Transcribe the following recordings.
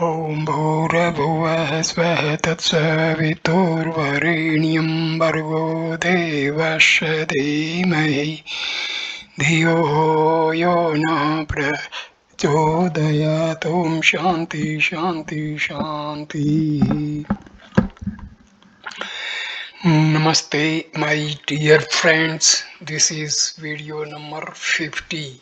ॐ भूर्भुवः स्वः तत्सवितुर्वरेण्यं भर्गो देवस्य धीमहि धियो यो नः प्रचोदयात् ॐ शान्ति शान्ति शान्ति. Namaste, my dear friends. This is video number 50.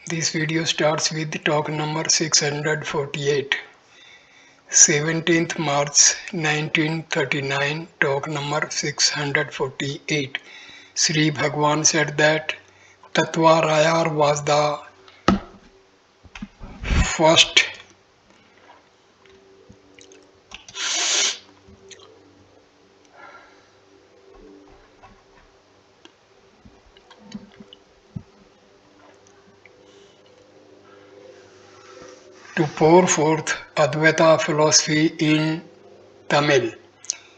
This video starts with talk number 648. 17th March 1939, talk number 648. Sri Bhagwan said that Tatva Rayar was the first to pour forth Advaita philosophy in Tamil.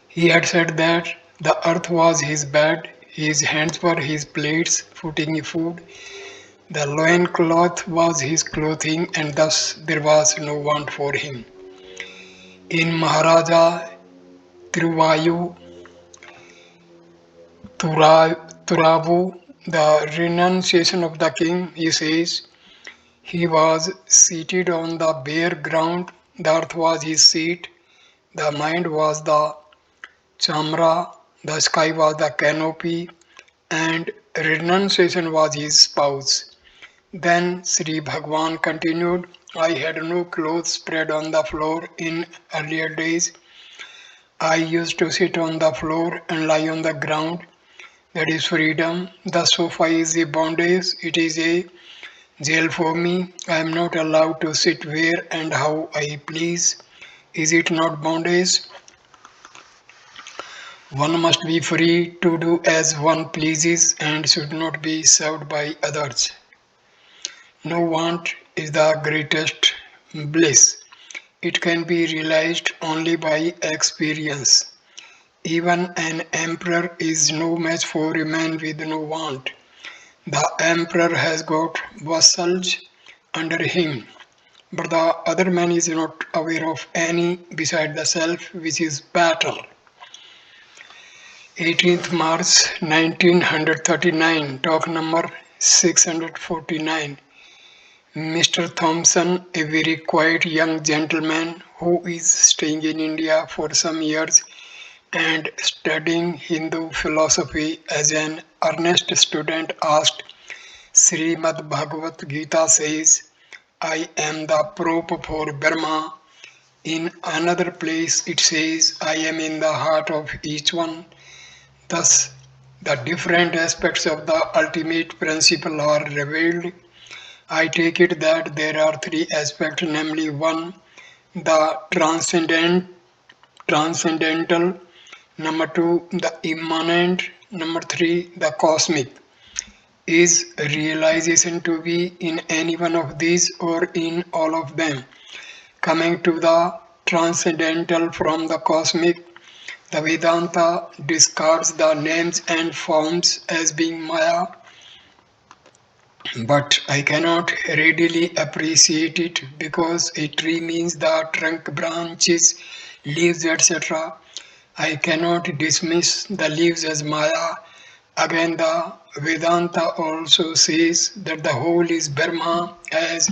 He had said that the earth was his bed, his hands were his plates, putting food, the loincloth was his clothing, and thus there was no want for him. In Maharaja Thiruvayu Turavu, the renunciation of the king, he says, he was seated on the bare ground, the earth was his seat, the mind was the chamra, the sky was the canopy, and renunciation was his spouse. Then Sri Bhagwan continued, I had no clothes spread on the floor in earlier days. I used to sit on the floor and lie on the ground. That is freedom. The sofa is a bondage. It is a jail for me. I am not allowed to sit where and how I please. Is it not bondage? One must be free to do as one pleases and should not be served by others. No want is the greatest bliss. It can be realized only by experience. Even an emperor is no match for a man with no want. The emperor has got vassals under him, but the other man is not aware of any beside the self, which is battle. 18th March 1939, talk number 649. Mr. Thompson, a very quiet young gentleman who is staying in India for some years and studying Hindu philosophy as an earnest student, asked, Srimad Bhagavad Gita says, I am the prop for Burma. In another place it says, I am in the heart of each one. Thus, the different aspects of the ultimate principle are revealed. I take it that there are three aspects, namely one, the transcendental, number two, the immanent, number three, the cosmic. Is realization to be in any one of these or in all of them? Coming to the transcendental from the cosmic, the Vedanta discards the names and forms as being Maya, but I cannot readily appreciate it because a tree means the trunk, branches, leaves, etc. I cannot dismiss the leaves as Maya. Again, the Vedanta also says that the whole is Brahma as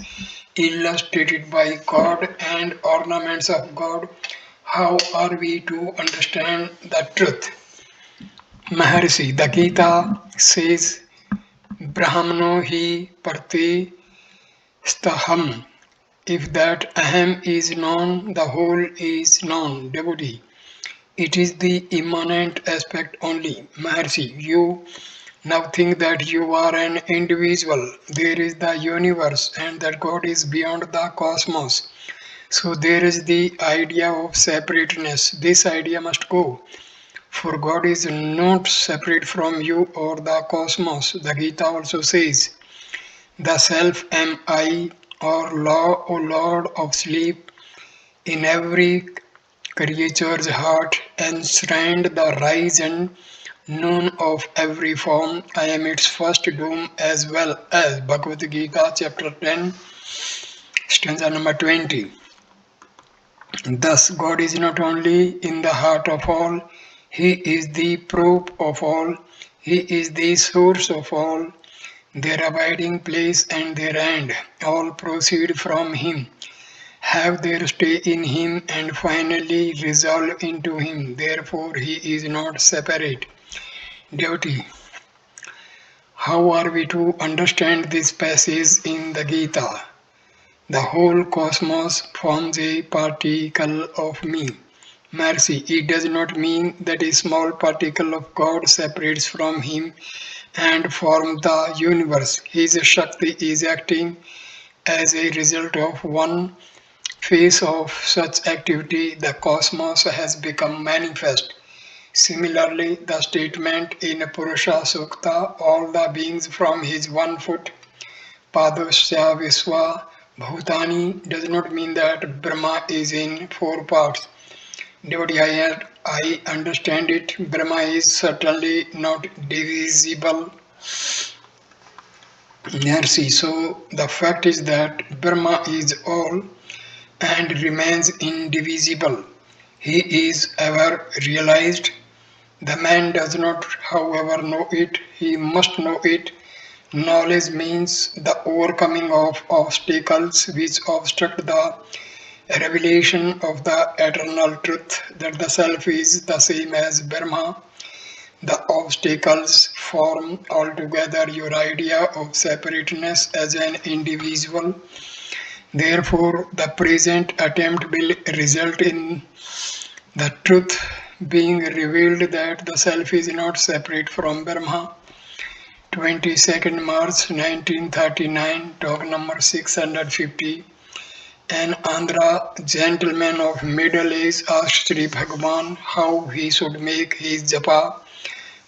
illustrated by God and ornaments of God. How are we to understand the truth? Maharshi, the Gita says, Brahmano hi prati staham. If that aham is known, the whole is known. Devotee. It is the immanent aspect only. Maharshi, you now think that you are an individual. There is the universe and that God is beyond the cosmos. So there is the idea of separateness. This idea must go. For God is not separate from you or the cosmos. The Gita also says, the self am I, or law, O Lord of sleep, in every creature's heart enshrined the rise and known of every form. I am its first doom as well as Bhagavad Gita chapter 10 stanza number 20. Thus God is not only in the heart of all, He is the proof of all, He is the source of all, their abiding place and their end. All proceed from Him, have their stay in Him and finally resolve into Him. Therefore He is not separate. Devotee, how are we to understand this passage in the Gita? The whole cosmos forms a particle of me. Mercy, it does not mean that a small particle of God separates from Him and forms the universe. His Shakti is acting as a result of one phase of such activity. The cosmos has become manifest. Similarly, the statement in Purusha Sukta, all the beings from his 1 foot, Padosya Viswa Bhutani, does not mean that Brahma is in 4 parts. Devotee, I understand it. Brahma is certainly not divisible. Mercy. So the fact is that Brahma is all and remains indivisible. He is ever realized. The man does not, however, know it. He must know it. Knowledge means the overcoming of obstacles which obstruct the revelation of the eternal truth that the self is the same as Brahma. The obstacles form altogether your idea of separateness as an individual. Therefore, the present attempt will result in the truth being revealed that the self is not separate from Brahma. 22nd March 1939, talk number 650. An Andhra gentleman of middle age asked Sri Bhagavan how he should make his japa.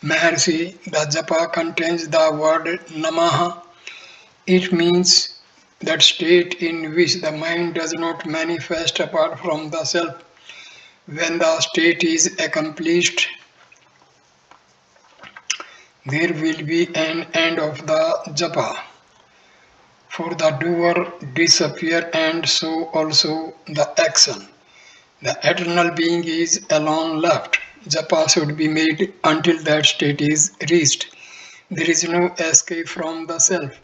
Maharshi, the japa contains the word namaha. It means that state in which the mind does not manifest apart from the self. When the state is accomplished, there will be an end of the japa. For the doer disappear and so also the action. The eternal being is alone left. Japa should be made until that state is reached. There is no escape from the self.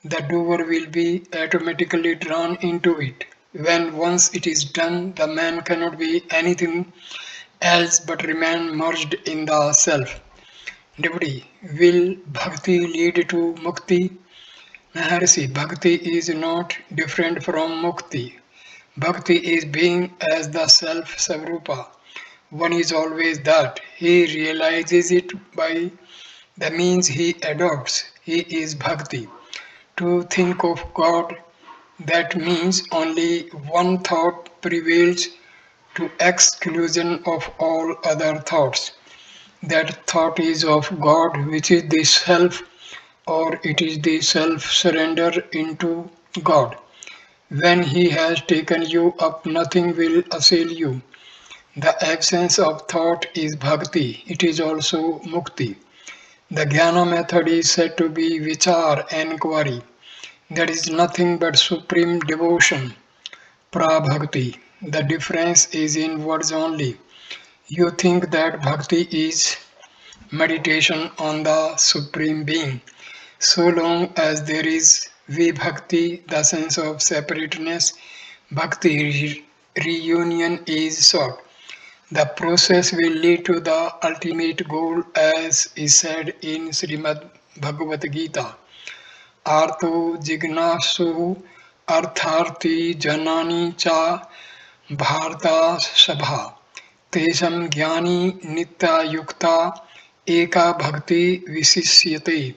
The doer will be automatically drawn into it. When once it is done, the man cannot be anything else but remain merged in the self. Devotee, will bhakti lead to mukti? Maharshi, bhakti is not different from mukti. Bhakti is being as the self Savrupa. One is always that. He realizes it by the means he adopts. He is bhakti. To think of God, that means only one thought prevails to exclusion of all other thoughts. That thought is of God, which is the self, or it is the self surrender into God. When He has taken you up, nothing will assail you. The absence of thought is bhakti, it is also mukti. The jnana method is said to be vichar, enquiry. That is nothing but supreme devotion, prabhakti. The difference is in words only. You think that bhakti is meditation on the Supreme Being. So long as there is vibhakti, the sense of separateness, bhakti reunion is sought. The process will lead to the ultimate goal as is said in Srimad Bhagavad Gita. Artho jignasu artharti janani cha bharta sabha tesam jnani nitya yukta eka bhakti visishyate.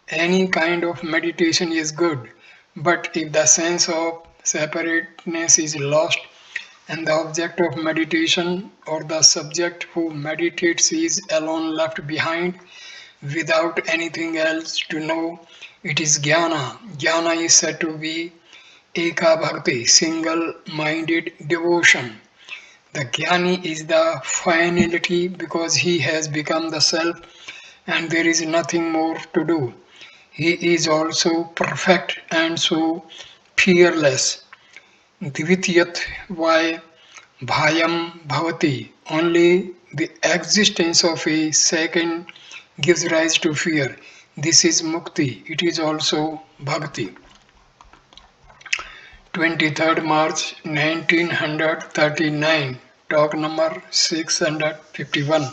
Any kind of meditation is good, but if the sense of separateness is lost and the object of meditation or the subject who meditates is alone left behind without anything else to know, it is jnana. Jnana is said to be eka bhakti, single minded devotion. The Jnani is the finality because he has become the self and there is nothing more to do. He is also perfect and so fearless. Dvityat, why bhayam bhavati? Only the existence of a second gives rise to fear. This is mukti. It is also bhakti. 23rd March 1939, talk number 651.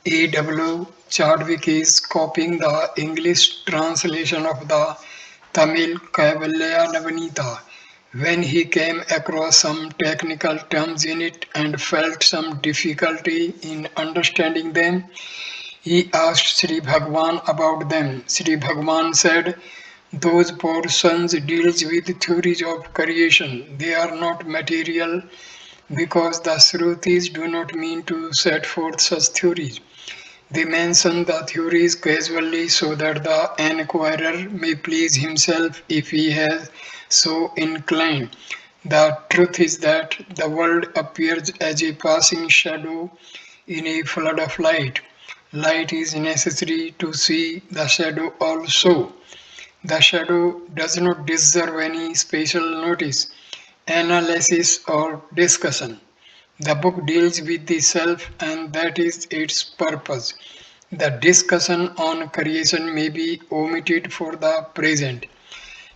A.W. Chadwick is copying the English translation of the Tamil Kaivalya Navanita. When he came across some technical terms in it and felt some difficulty in understanding them, he asked Sri Bhagwan about them. Sri Bhagwan said, those portions deals with theories of creation. They are not material because the Shrutis do not mean to set forth such theories. They mention the theories casually so that the enquirer may please himself if he has so inclined. The truth is that the world appears as a passing shadow in a flood of light. Light is necessary to see the shadow also. The shadow does not deserve any special notice, analysis, or discussion. The book deals with the self, and that is its purpose. The discussion on creation may be omitted for the present.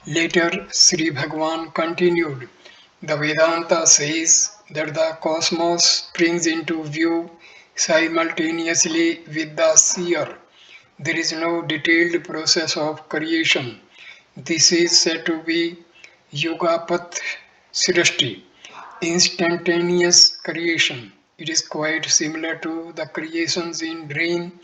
Later, Sri Bhagwan continued. The Vedanta says that the cosmos springs into view simultaneously with the seer. There is no detailed process of creation. This is said to be Yugapat Srishti, instantaneous creation. It is quite similar to the creations in dream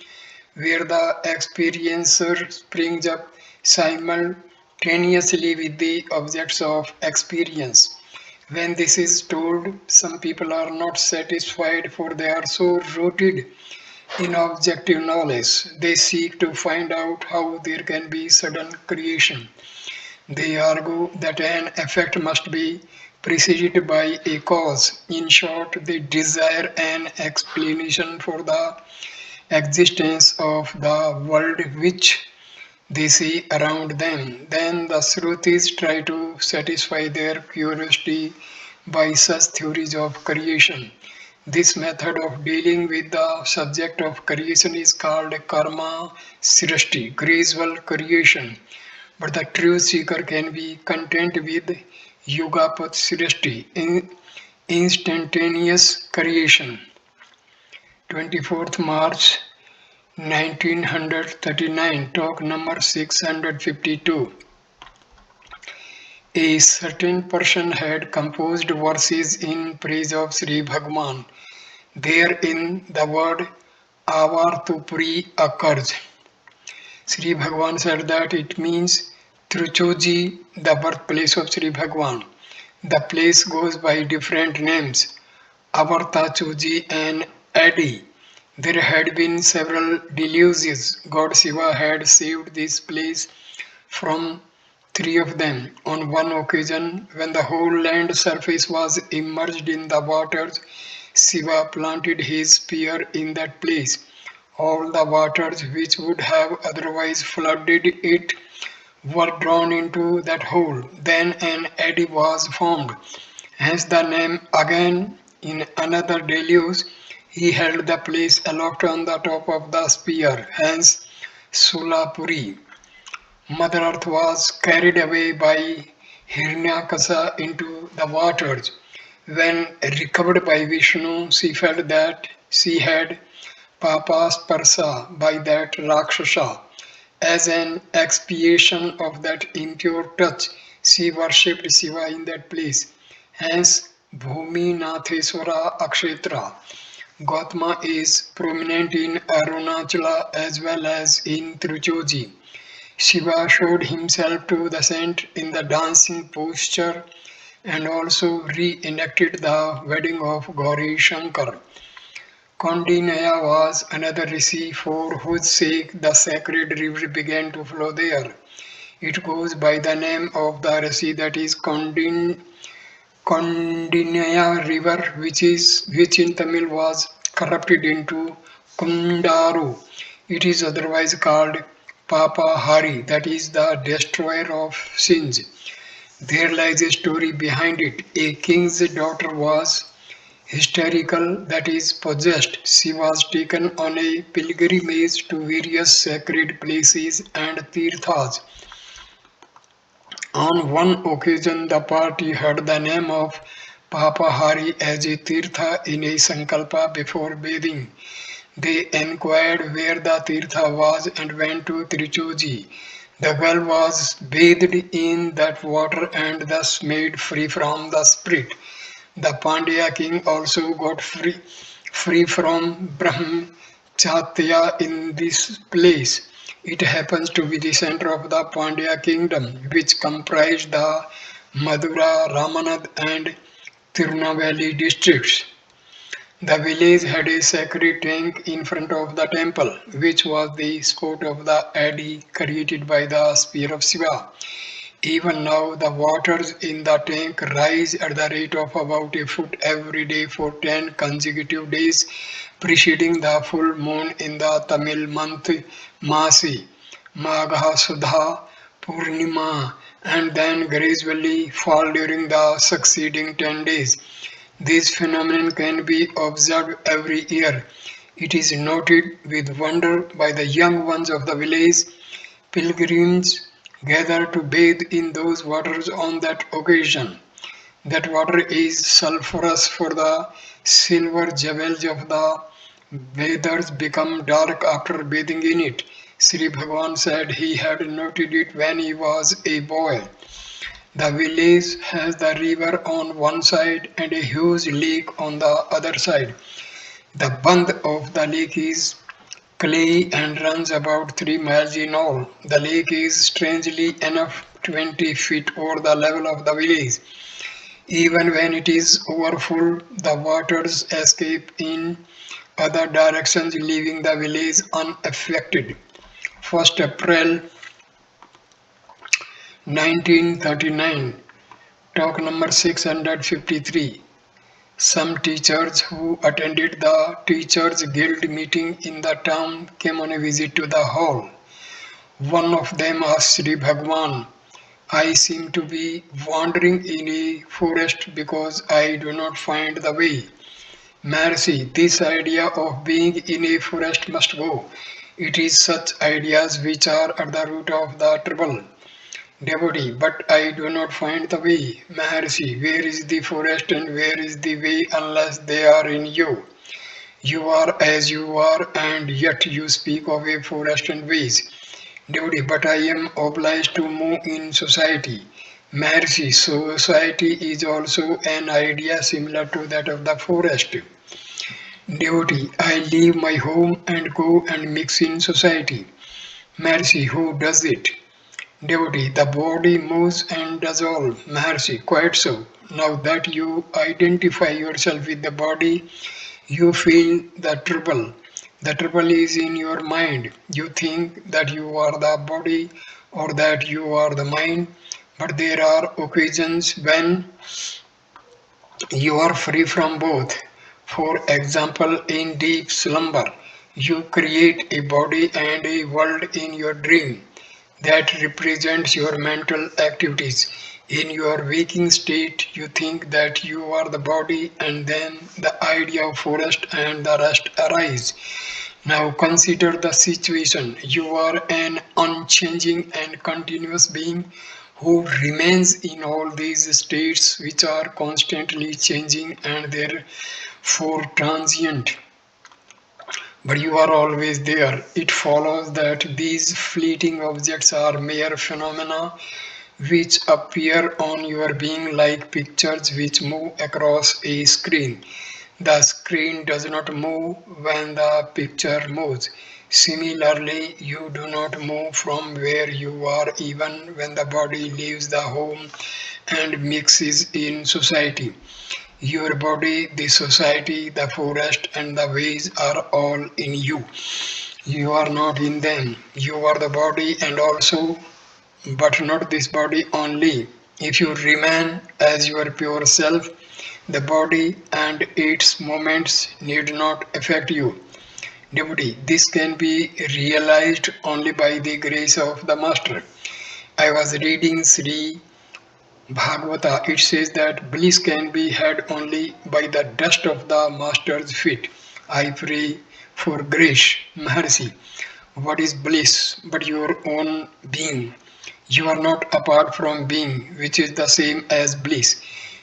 where the experiencer springs up simultaneously with the objects of experience. When this is told, some people are not satisfied for they are so rooted in objective knowledge. They seek to find out how there can be sudden creation. They argue that an effect must be preceded by a cause. In short, they desire an explanation for the existence of the world which they see around them. Then the Shrutis try to satisfy their curiosity by such theories of creation. This method of dealing with the subject of creation is called karma srishti, gradual creation. But the true seeker can be content with yugapat srishti, instantaneous creation. 24th March 1939, talk number 652. A certain person had composed verses in praise of Sri Bhagwan. Therein the word Avartupuri occurs. Sri Bhagwan said that it means Truchoji, the birthplace of Sri Bhagwan. The place goes by different names, Avartachuji and Adi. There had been several deluges. God Shiva had saved this place from three of them. On one occasion, when the whole land surface was immersed in the waters, Shiva planted his spear in that place. All the waters which would have otherwise flooded it were drawn into that hole. Then an eddy was formed. Hence the name again. In another deluge, he held the place aloft on the top of the spear. Hence Sulapuri. Mother Earth was carried away by Hiranyakasha into the waters. When recovered by Vishnu, she felt that she had Papasparsa by that Rakshasa. As an expiation of that impure touch, she worshipped Shiva in that place. Hence, Bhumi Natheswara Akshetra. Gautama is prominent in Arunachala as well as in Trichoji. Shiva showed himself to the saint in the dancing posture and also reenacted the wedding of Gauri Shankar. Kaundinya was another rishi for whose sake the sacred river began to flow there. It goes by the name of the rishi that is Kaundinya Kondinaya river, which in Tamil was corrupted into Kundaru. It is otherwise called Papa Hari, that is the destroyer of sins. There lies a story behind it. A king's daughter was hysterical, that is possessed. She was taken on a pilgrimage to various sacred places and tirthas. On one occasion, the party heard the name of Papa Hari as a tirtha in a sankalpa before bathing. They enquired where the tirtha was and went to Trichoji. The girl was bathed in that water and thus made free from the spirit. The Pandya king also got free from Brahmacharya in this place. It happens to be the center of the Pandya kingdom, which comprised the Madura, Ramanad, and Tirunelveli districts. The village had a sacred tank in front of the temple, which was the spot of the eddy created by the spear of Shiva. Even now, the waters in the tank rise at the rate of about a foot every day for 10 consecutive days, preceding the full moon in the Tamil month Masi, Magha Sudha Purnima, and then gradually fall during the succeeding 10 days. This phenomenon can be observed every year. It is noted with wonder by the young ones of the village. Pilgrims gather to bathe in those waters on that occasion. That water is sulphurous, for the silver jewels of the bathers become dark after bathing in it. Sri Bhagavan said he had noted it when he was a boy. The village has the river on one side and a huge lake on the other side. The band of the lake is clay and runs about 3 miles in all. The lake is strangely enough 20 feet over the level of the village. Even when it is overfull, the waters escape in other directions, leaving the village unaffected. 1st April 1939, talk number 653. Some teachers who attended the Teachers Guild meeting in the town came on a visit to the hall. One of them asked Sri Bhagwan, I seem to be wandering in a forest because I do not find the way. Maharshi, this idea of being in a forest must go. It is such ideas which are at the root of the trouble. Devotee, but I do not find the way. Maharshi, where is the forest and where is the way unless they are in you? You are as you are, and yet you speak of a forest and ways. Devotee, but I am obliged to move in society. Maharshi, society is also an idea similar to that of the forest. Devotee, I leave my home and go and mix in society. Maharshi, who does it? Devotee, the body moves and does all. Maharshi, quite so. Now that you identify yourself with the body, you feel the trouble. The trouble is in your mind. You think that you are the body or that you are the mind, but there are occasions when you are free from both. For example, in deep slumber, you create a body and a world in your dream that represents your mental activities. In your waking state, you think that you are the body, and then the idea of forest and the rest arise. Now consider the situation. You are an unchanging and continuous being who remains in all these states which are constantly changing and therefore transient, but you are always there. It follows that these fleeting objects are mere phenomena which appear on your being like pictures which move across a screen. The screen does not move when the picture moves. Similarly, you do not move from where you are even when the body leaves the home and mixes in society. Your body, the society, the forest, and the ways are all in you. You are not in them. You are the body and also, but not this body only. If you remain as your pure self, the body and its movements need not affect you. Devotee, this can be realized only by the grace of the Master. I was reading Sri Bhagavata. It says that bliss can be had only by the dust of the Master's feet. I pray for grace, Maharshi. What is bliss but your own being? You are not apart from being, which is the same as bliss.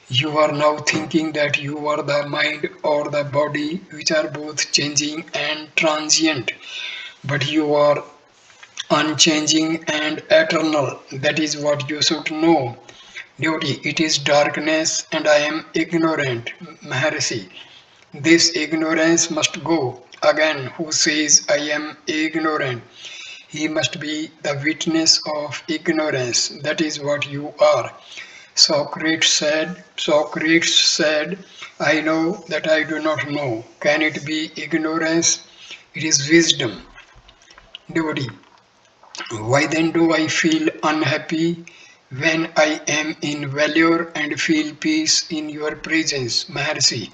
You are now thinking that you are the mind or the body, which are both changing and transient. But you are unchanging and eternal. That is what you should know. Duty, it is darkness and I am ignorant. Maharshi, this ignorance must go. Again, who says I am ignorant? He must be the witness of ignorance. That is what you are. Socrates said, I know that I do not know. Can it be ignorance? It is wisdom. Devotee, why then do I feel unhappy when I am in valor and feel peace in your presence, Maharshi?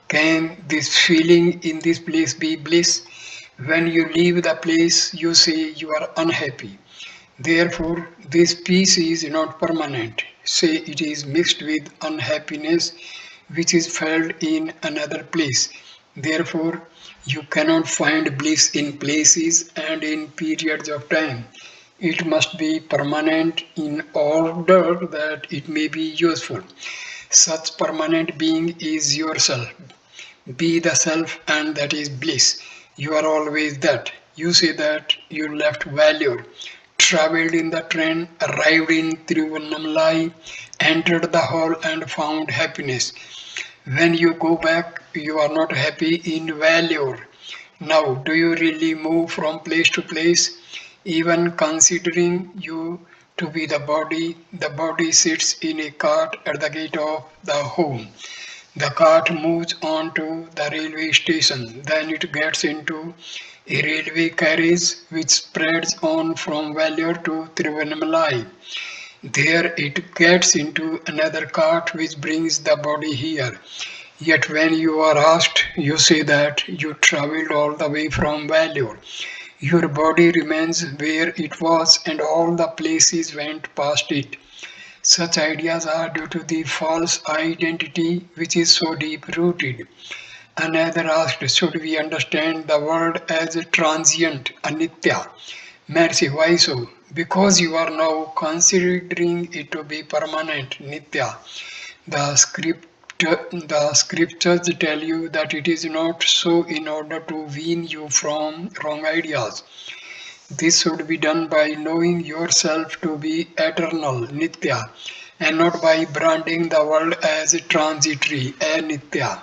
Can this feeling in this place be bliss? When you leave the place, you say you are unhappy. Therefore, this peace is not permanent. Say it is mixed with unhappiness which is felt in another place. Therefore, you cannot find bliss in places and in periods of time. It must be permanent in order that it may be useful. Such permanent being is yourself. Be the self, and that is bliss. You are always that. You say that you left Vallure, travelled in the train, arrived in Tiruvannamalai, entered the hall and found happiness. When you go back, you are not happy in Vallure. Now, do you really move from place to place? Even considering you to be the body sits in a cart at the gate of the home. The cart moves on to the railway station, then it gets into a railway carriage which spreads on from Vellore to Tiruvannamalai. There it gets into another cart which brings the body here. Yet when you are asked, you say that you travelled all the way from Vellore. Your body remains where it was and all the places went past it. Such ideas are due to the false identity which is so deep rooted. Another asked, should we understand the world as a transient, anitya? Mercy, why so? Because you are now considering it to be permanent, nitya. The the scriptures tell you that it is not so in order to wean you from wrong ideas. This should be done by knowing yourself to be eternal, Nitya, and not by branding the world as transitory, Anitya.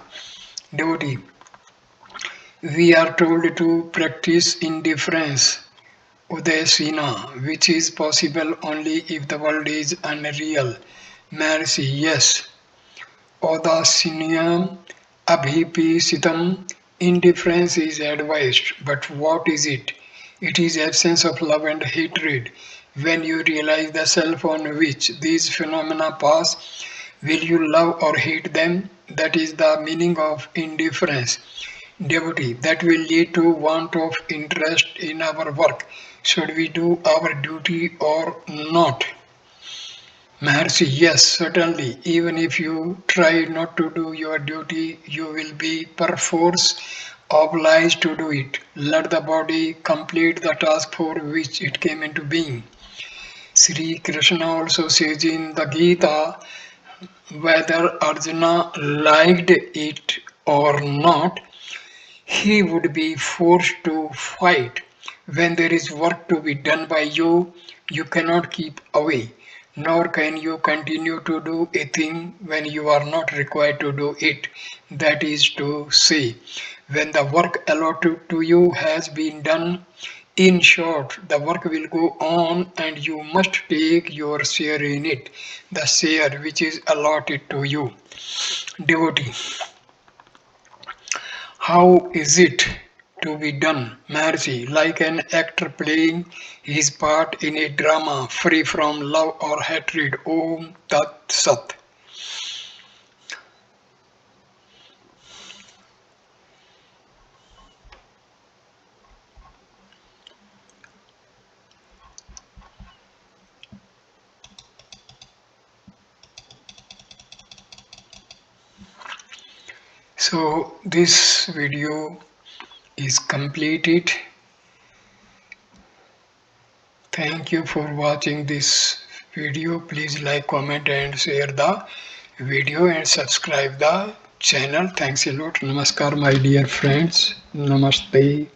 Devotee, we are told to practice indifference, Udayasina, which is possible only if the world is unreal. Mercy, yes. Audacineam abhipisitam. Indifference is advised, but what is it? It is absence of love and hatred. When you realize the self on which these phenomena pass, will you love or hate them? That is the meaning of indifference. Devotee, that will lead to want of interest in our work. Should we do our duty or not? Maharshi, yes, certainly. Even if you try not to do your duty, you will be perforce obliged to do it. Let the body complete the task for which it came into being. Sri Krishna also says in the Gita, whether Arjuna liked it or not, he would be forced to fight. When there is work to be done by you, you cannot keep away, nor can you continue to do a thing when you are not required to do it. That is to say, when the work allotted to you has been done, in short, the work will go on and you must take your share in it, the share which is allotted to you. Devotee, how is it? to be done. Maharshi, like an actor playing his part in a drama free from love or hatred. Om Tat Sat. So this video is completed. Thank you for watching this video. Please like, comment and share the video and subscribe the channel. Thanks a lot. Namaskar my dear friends. Namaste.